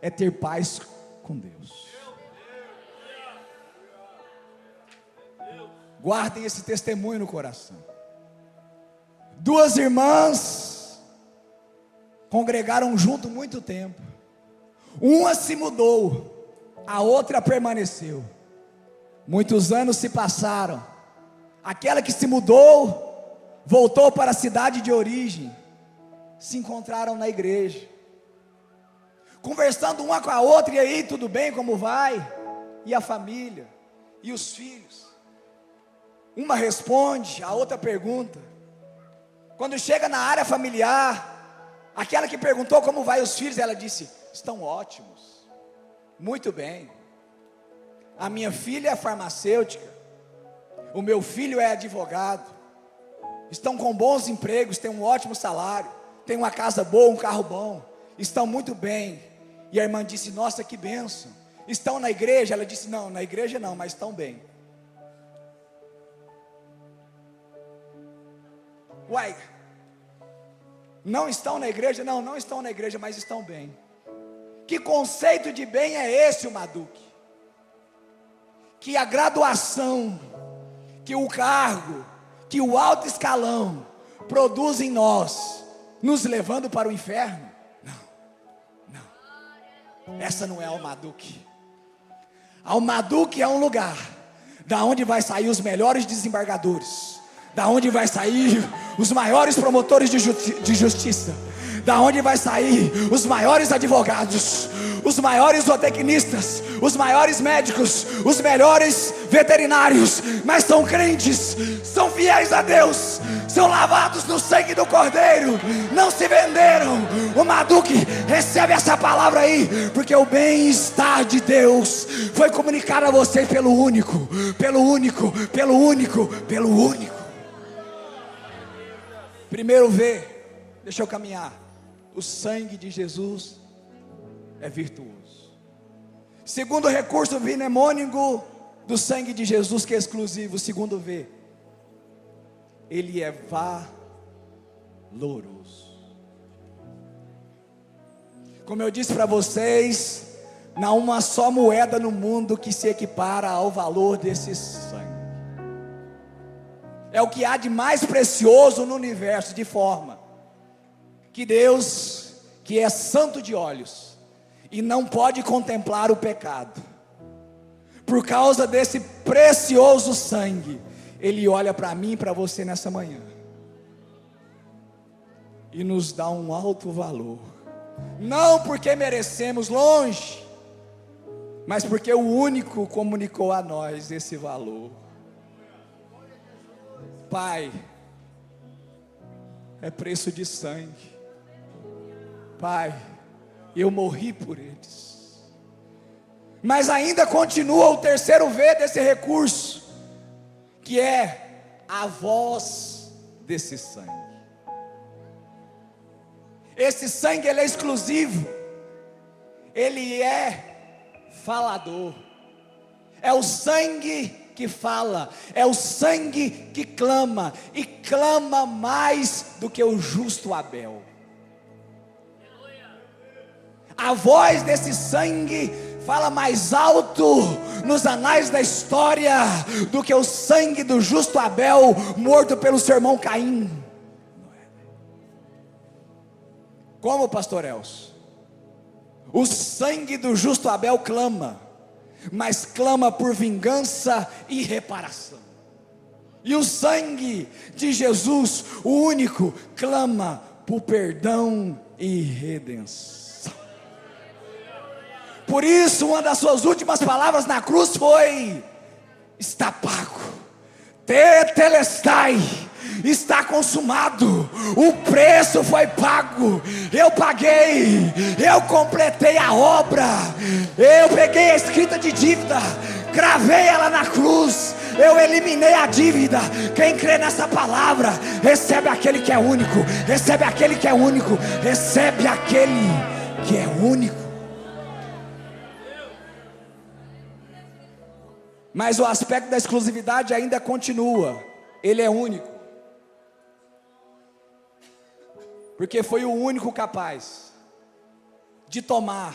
é ter paz com Deus. Guardem esse testemunho no coração. Duas irmãs congregaram junto muito tempo. Uma se mudou, a outra permaneceu. Muitos anos se passaram. Aquela que se mudou voltou para a cidade de origem. Se encontraram na igreja, conversando uma com a outra. E aí, tudo bem? Como vai? E a família? E os filhos? Uma responde, a outra pergunta. Quando chega na área familiar, aquela que perguntou como vai os filhos, ela disse: estão ótimos, muito bem. A minha filha é farmacêutica, o meu filho é advogado, estão com bons empregos, têm um ótimo salário, têm uma casa boa, um carro bom, estão muito bem. E a irmã disse: nossa, que bênção. Estão na igreja? Ela disse: não, na igreja não, mas estão bem. Uai, não estão na igreja? Não, não estão na igreja, mas estão bem. Que conceito de bem é esse, o Maduque? Que a graduação, que o cargo, que o alto escalão produz em nós, nos levando para o inferno? Não, não. Essa não é o Maduque. O Maduque é um lugar da onde vai sair os melhores desembargadores, da onde vai sair os maiores promotores de justiça, da onde vai sair os maiores advogados, os maiores zootecnistas, os maiores médicos, os melhores veterinários, mas são crentes, são fiéis a Deus, são lavados no sangue do Cordeiro, não se venderam. O Maduque recebe essa palavra aí, porque o bem-estar de Deus foi comunicado a você pelo único. Primeiro V, deixa eu caminhar. O sangue de Jesus é virtuoso. Segundo recurso mnemônico do sangue de Jesus, que é exclusivo. Segundo V, ele é valoroso. Como eu disse para vocês, não há uma só moeda no mundo que se equipara ao valor desse sangue. É o que há de mais precioso no universo, de forma que Deus, que é santo de olhos e não pode contemplar o pecado, por causa desse precioso sangue, Ele olha para mim e para você nessa manhã e nos dá um alto valor, não porque merecemos, longe, mas porque o único comunicou a nós esse valor. Pai, é preço de sangue. Pai, eu morri por eles. Mas ainda continua o terceiro V desse recurso, que é a voz desse sangue. Esse sangue, ele é exclusivo, ele é falador. É o sangue que fala, é o sangue que clama, e clama mais do que o justo Abel. A voz desse sangue fala mais alto nos anais da história do que o sangue do justo Abel, morto pelo seu irmão Caim. Como, pastor Elcio? O sangue do justo Abel clama, mas clama por vingança e reparação. E o sangue de Jesus, o único, clama por perdão e redenção. Por isso, uma das suas últimas palavras na cruz foi: está pago, tetelestai, está consumado, o preço foi pago, eu paguei, eu completei a obra, eu peguei a escrita de dívida, gravei ela na cruz, eu eliminei a dívida. Quem crê nessa palavra, recebe aquele que é único, recebe aquele que é único, recebe aquele que é único. Mas o aspecto da exclusividade ainda continua, ele é único, porque foi o único capaz de tomar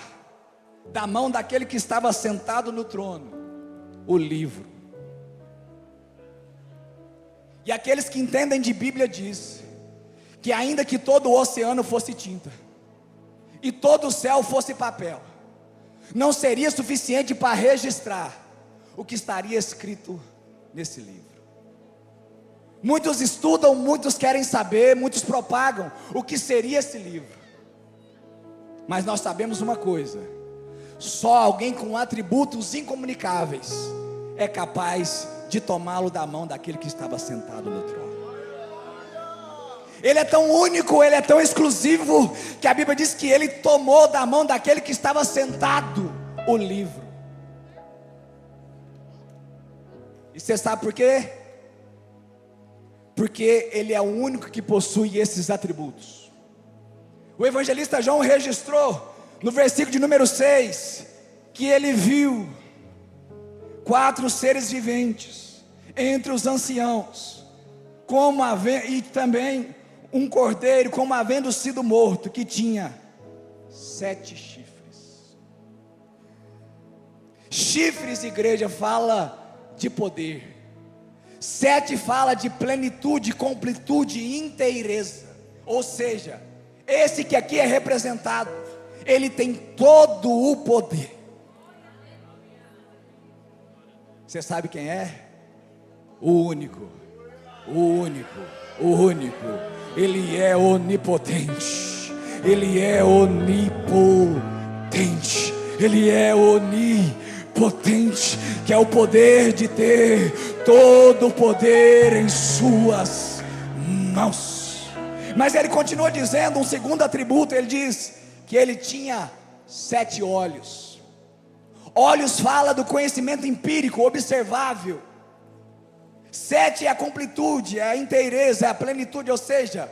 da mão daquele que estava sentado no trono o livro. E aqueles que entendem de Bíblia diz que ainda que todo o oceano fosse tinta e todo o céu fosse papel, não seria suficiente para registrar o que estaria escrito nesse livro. Muitos estudam, muitos querem saber, muitos propagam o que seria esse livro. Mas nós sabemos uma coisa: só alguém com atributos incomunicáveis é capaz de tomá-lo da mão daquele que estava sentado no trono. Ele é tão único, ele é tão exclusivo, que a Bíblia diz que ele tomou da mão daquele que estava sentado o livro. E você sabe por quê? Porque ele é o único que possui esses atributos. O evangelista João registrou no versículo de número 6 que ele viu 4 seres viventes entre os anciãos, e também um cordeiro, como havendo sido morto, que tinha 7 chifres. Chifres, igreja, fala de poder. 7 fala de plenitude, completude e inteireza. Ou seja, esse que aqui é representado, ele tem todo o poder. Você sabe quem é? O único, o único, o único. Ele é onipotente, ele é onipotente, ele é onipotente, que é o poder de ter todo o poder em suas mãos. Mas ele continua dizendo um segundo atributo, ele diz que ele tinha 7 olhos. Olhos fala do conhecimento empírico, observável. 7 é a completude, é a inteireza, é a plenitude, ou seja,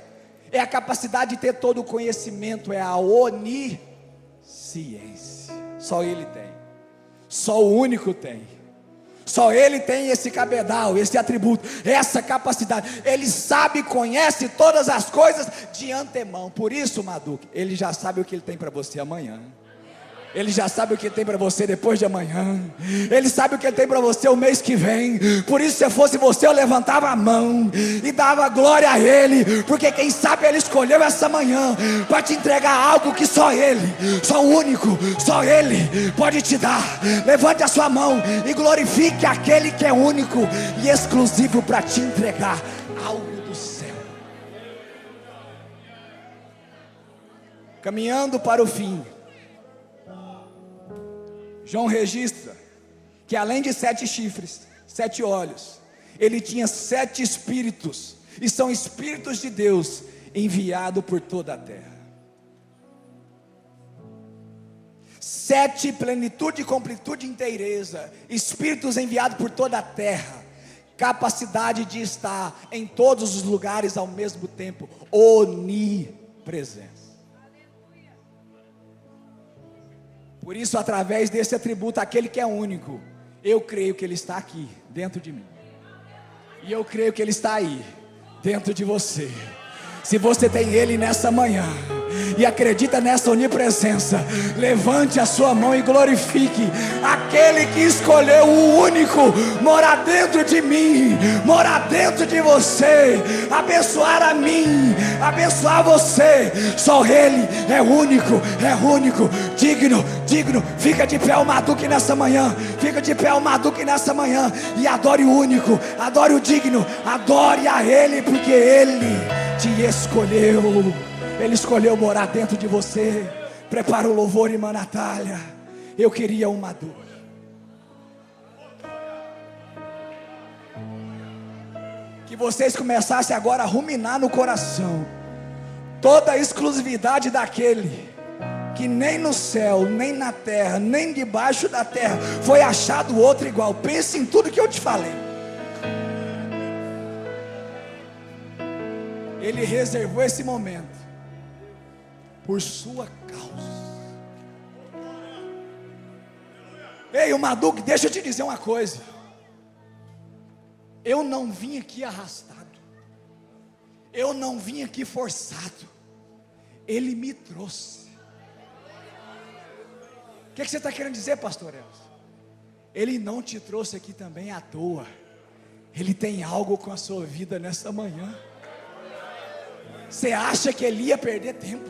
é a capacidade de ter todo o conhecimento, é a onisciência. Só ele tem, só o único tem, só ele tem esse cabedal, esse atributo, essa capacidade. Ele sabe, conhece todas as coisas de antemão. Por isso, Maduque, ele já sabe o que ele tem para você amanhã. Ele já sabe o que tem para você depois de amanhã. Ele sabe o que ele tem para você o mês que vem. Por isso, se fosse você, eu levantava a mão e dava glória a ele, porque quem sabe ele escolheu essa manhã para te entregar algo que só ele, só o único, só ele pode te dar. Levante a sua mão e glorifique aquele que é único e exclusivo para te entregar algo do céu. Caminhando para o fim, João registra que além de 7 chifres, 7 olhos, ele tinha 7 espíritos, e são espíritos de Deus enviados por toda a terra. 7, plenitude, completude e inteireza, espíritos enviados por toda a terra, capacidade de estar em todos os lugares ao mesmo tempo, onipresença. Por isso, através desse atributo, aquele que é único, eu creio que ele está aqui, dentro de mim, e eu creio que ele está aí, dentro de você. Se você tem ele nessa manhã, e acredita nessa onipresença, levante a sua mão e glorifique aquele que escolheu, o único, morar dentro de mim, morar dentro de você, abençoar a mim, abençoar você. Só Ele é único, digno. Fica de pé o Maduque nessa manhã, fica de pé o Maduque nessa manhã, e adore o único, adore o digno, adore a Ele, porque Ele te escolheu, Ele escolheu morar dentro de você. Prepara o louvor, irmã Natália. Eu queria um Maduque. Que vocês começassem agora a ruminar no coração toda a exclusividade daquele que nem no céu, nem na terra, nem debaixo da terra foi achado outro igual. Pense em tudo que eu te falei. Ele reservou esse momento por sua causa. Ei, o Maduque, deixa eu te dizer uma coisa. Eu não vim aqui arrastado, eu não vim aqui forçado, Ele me trouxe. O que você está querendo dizer, pastor Elcio? Ele não te trouxe aqui também à toa. Ele tem algo com a sua vida nessa manhã. Você acha que Ele ia perder tempo?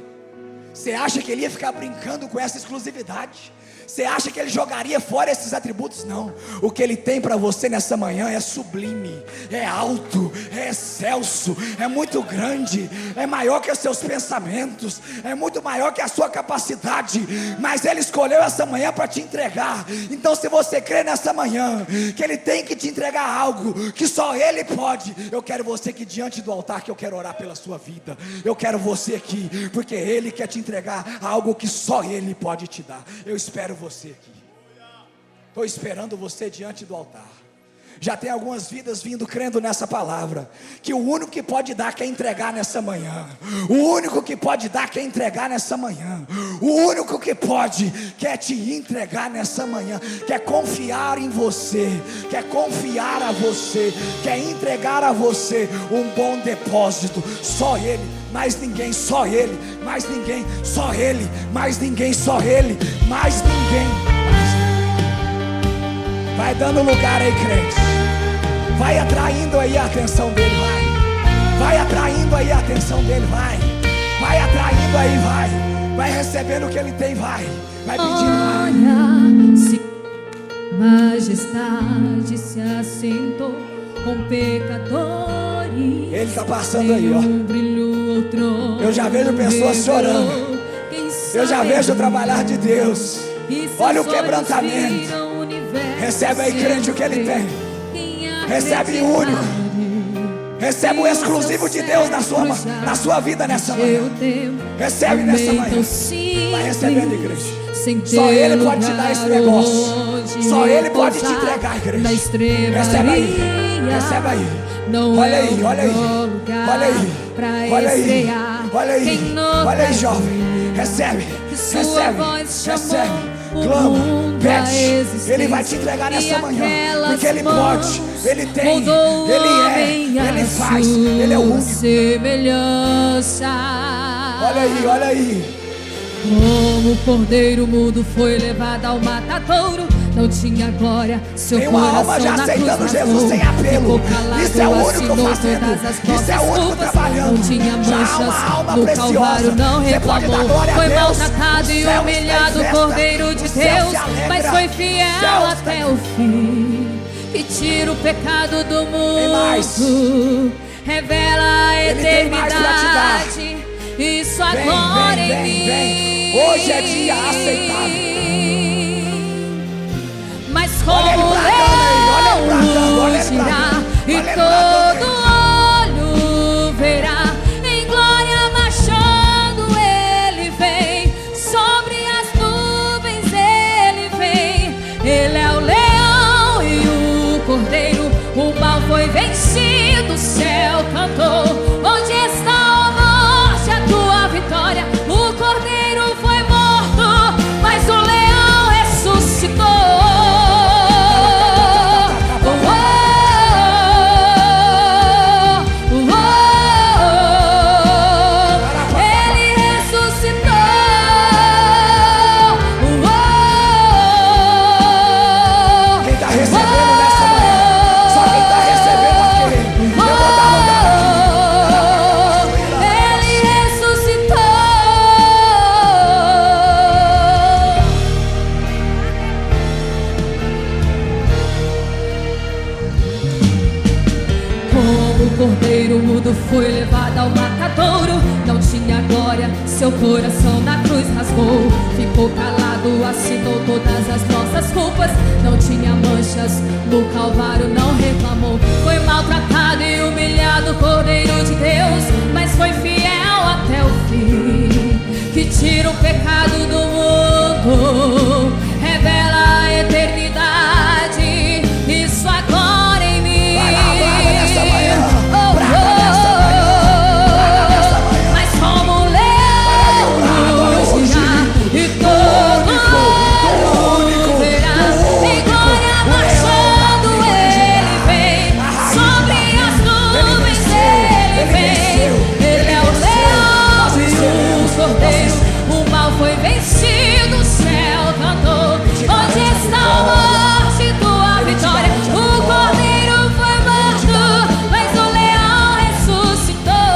Você acha que Ele ia ficar brincando com essa exclusividade? Você acha que Ele jogaria fora esses atributos? Não. O que Ele tem para você nessa manhã é sublime, é alto, é excelso, é muito grande, é maior que os seus pensamentos, é muito maior que a sua capacidade. Mas Ele escolheu essa manhã para te entregar. Então, se você crê nessa manhã que Ele tem que te entregar algo que só Ele pode, eu quero você aqui diante do altar, que eu quero orar pela sua vida. Eu quero você aqui, porque Ele quer te entregar algo que só Ele pode te dar. Eu espero você aqui. Estou esperando você diante do altar. Já tem algumas vidas vindo crendo nessa palavra, que o único que pode dar quer entregar nessa manhã. O único que pode dar quer entregar nessa manhã. O único que pode quer te entregar nessa manhã, quer confiar em você, quer confiar a você, quer entregar a você um bom depósito. Só Ele, mais ninguém, só Ele, mais ninguém, só Ele, mais ninguém, só Ele, mais ninguém. Vai dando lugar aí, crente. Vai atraindo aí a atenção dele, vai atraindo aí a atenção dele, vai atraindo aí, vai recebendo o que ele tem, vai pedindo. Olha, se majestade se assentou com pecadores. Ele está passando aí, ó. Eu já vejo pessoas chorando. Eu já vejo o trabalhar de Deus. Olha o quebrantamento. Recebe aí, crente, o que ele tem. Recebe o único. Recebe o exclusivo de Deus na sua vida nessa manhã. Recebe nessa manhã. Vai recebendo, igreja. Só Ele pode te dar esse negócio. Só Ele pode te entregar, igreja. Recebe aí. Recebe aí. Olha aí, olha aí. Olha aí. Olha aí. Olha aí. Olha aí, jovem. Recebe. Recebe. Recebe. Clama, pede. Ele vai te entregar nessa manhã, porque Ele pode, Ele tem, Ele é, Ele faz, Ele é o único. Olha aí, olha aí. Como o cordeiro mudo foi levado ao matadouro, não tinha glória, seu tem uma alma já aceitando Jesus sem apelo. Isso é o único fazendo, isso é o único trabalhando. Não tinha manchas no Calvário, não reclamou. Foi maltratado e humilhado, o Cordeiro de Deus, mas foi fiel até o fim. Que tira o pecado do mundo, revela a eternidade e sua glória em mim. Hoje é dia aceitável. Mas como leão rugirá e todo olho verá, em glória marchando Ele vem, sobre as nuvens Ele vem. Ele é o leão e o cordeiro, o mal foi vencido, o céu cantou. Onde está, ó morte, a tua vitória? O cordeiro foi morto, mas o leão ressuscitou. vitória, seu coração na cruz rasgou. Ficou calado, assinou todas as nossas culpas. Não tinha manchas, no Calvário não reclamou. Foi maltratado e humilhado, Cordeiro de Deus, mas foi fiel até o fim. Que tira o pecado do mundo, revela a eternidade. Isso agora em mim. Vai nessa manhã. Mas como leão rugirá, e todo olho verá. Em glória marchando ele vem, sobre as nuvens ele vem. Ele é o leão e o cordeiro. O mal foi vencido, o céu cantou. Onde está a morte, tua vitória? O cordeiro foi morto, mas o leão ressuscitou.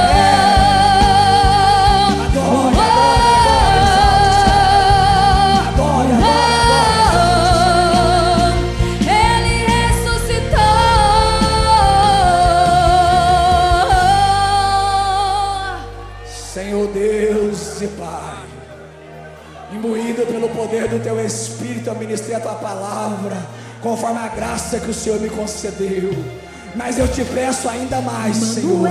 Ele ressuscitou. Senhor Deus e Pai, imbuído pelo poder do Teu Espírito, eu ministrei a Tua palavra, conforme a graça que o Senhor me concedeu. Mas eu te peço ainda mais, Senhor,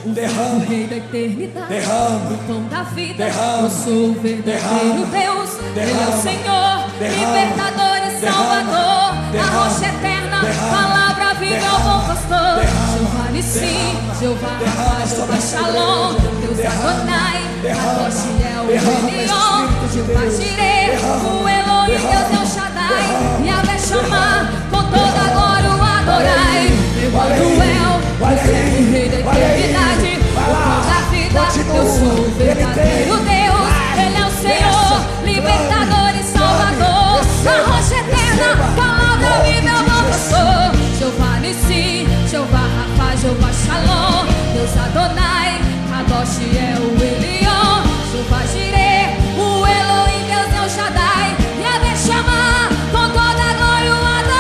derrama, O Rei da eternidade, derrama, o pão da vida. derrama, Eu sou o verdadeiro derrama, Deus. Ele é derrama, o Senhor, derrama, libertador e derrama, Salvador. A derrama, rocha eterna, derrama, palavra viva é o bom pastor. derrama, Jeová Nissi, Jeová derrama Rafa, sobre Jeová essa Shalom, igreja. Deus Derrama, Adonai, derrama, Adoniel, derrama, Elion, Espírito de Jeová Deus. Jireh, Derrama, o Elohim, derrama, Deus El Shaddai, derrama, Yahvé Shammah, derrama, com toda a glória o adorai. Olha aí, Emmanuel, olha você é o Rei aí, da olha aí. eternidade, o Vai lá, pão da vida. continua. Eu sou o Ele verdadeiro tem. Deus. Vai, Ele é o Senhor, peça, libertador e Salvador. receba, A rocha eterna, receba. palavra Em viva, nome eu de não sou. Jeová Nissi, Jeová Rafa, Jeová Shalom, Deus Adonai, Kadosh é o Elion, Jeová Jireh, o Elohim, Deus El Shaddai, Yahvé Shammah, com toda a glória o adorei.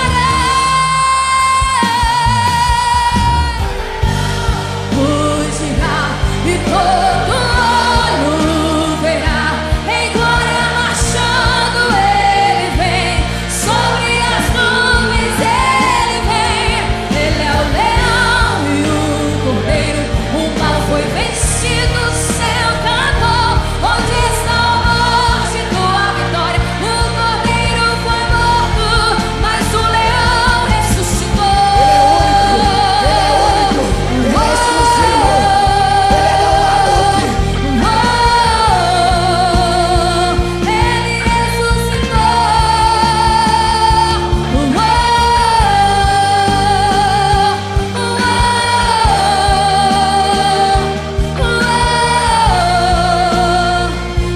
Fugirá e todo olho verá. Em glória marchando ele vem, sobre as nuvens ele vem. Ele é o leão e o cordeiro. O mal foi vencido, o céu cantou. Onde está a morte, tua vitória? O cordeiro foi morto, mas o leão ressuscitou. Ele é exclusivo, ele é do Ele ressuscitou.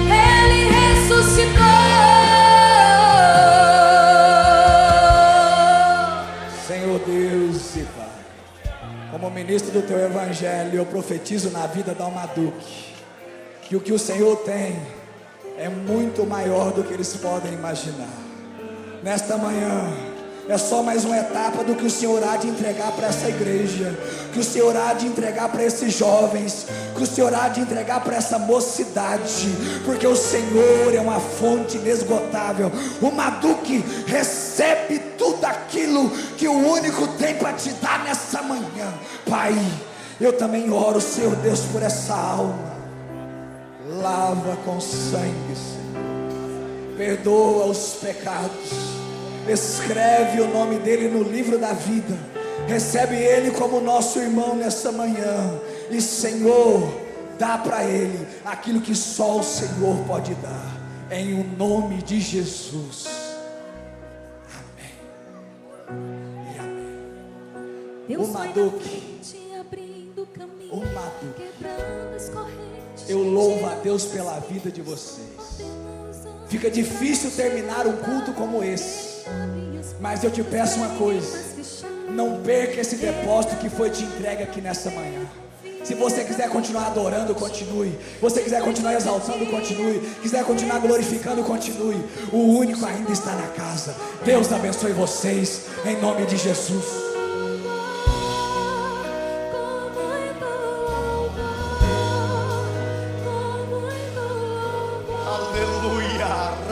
Ele ressuscitou. Senhor Deus e Pai, como ministro do Teu Evangelho, eu profetizo na vida da Almaduque que o que o Senhor tem é muito maior do que eles podem imaginar. Nesta manhã, é só mais uma etapa do que o Senhor há de entregar para essa igreja, que o Senhor há de entregar para esses jovens, que o Senhor há de entregar para essa mocidade, porque o Senhor é uma fonte inesgotável. O Maduque recebe tudo aquilo que o único tem para te dar nessa manhã. Pai, eu também oro, Senhor Deus, por essa alma. Lava com sangue, Senhor. Perdoa os pecados. Escreve o nome dele no livro da vida. Recebe ele como nosso irmão nessa manhã. E Senhor, dá para ele aquilo que só o Senhor pode dar. Em o nome de Jesus. Amém. E amém. Deus O vai na Maduque. frente, abrindo caminho, O Maduque. quebrando as correntes. Eu louvo a Deus pela vida de vocês. Fica difícil terminar um culto como esse, mas eu te peço uma coisa: não perca esse depósito que foi te entregue aqui nessa manhã. Se você quiser continuar adorando, continue. Se você quiser continuar exaltando, continue. Quiser continuar glorificando, continue. O único ainda está na casa. Deus abençoe vocês, em nome de Jesus.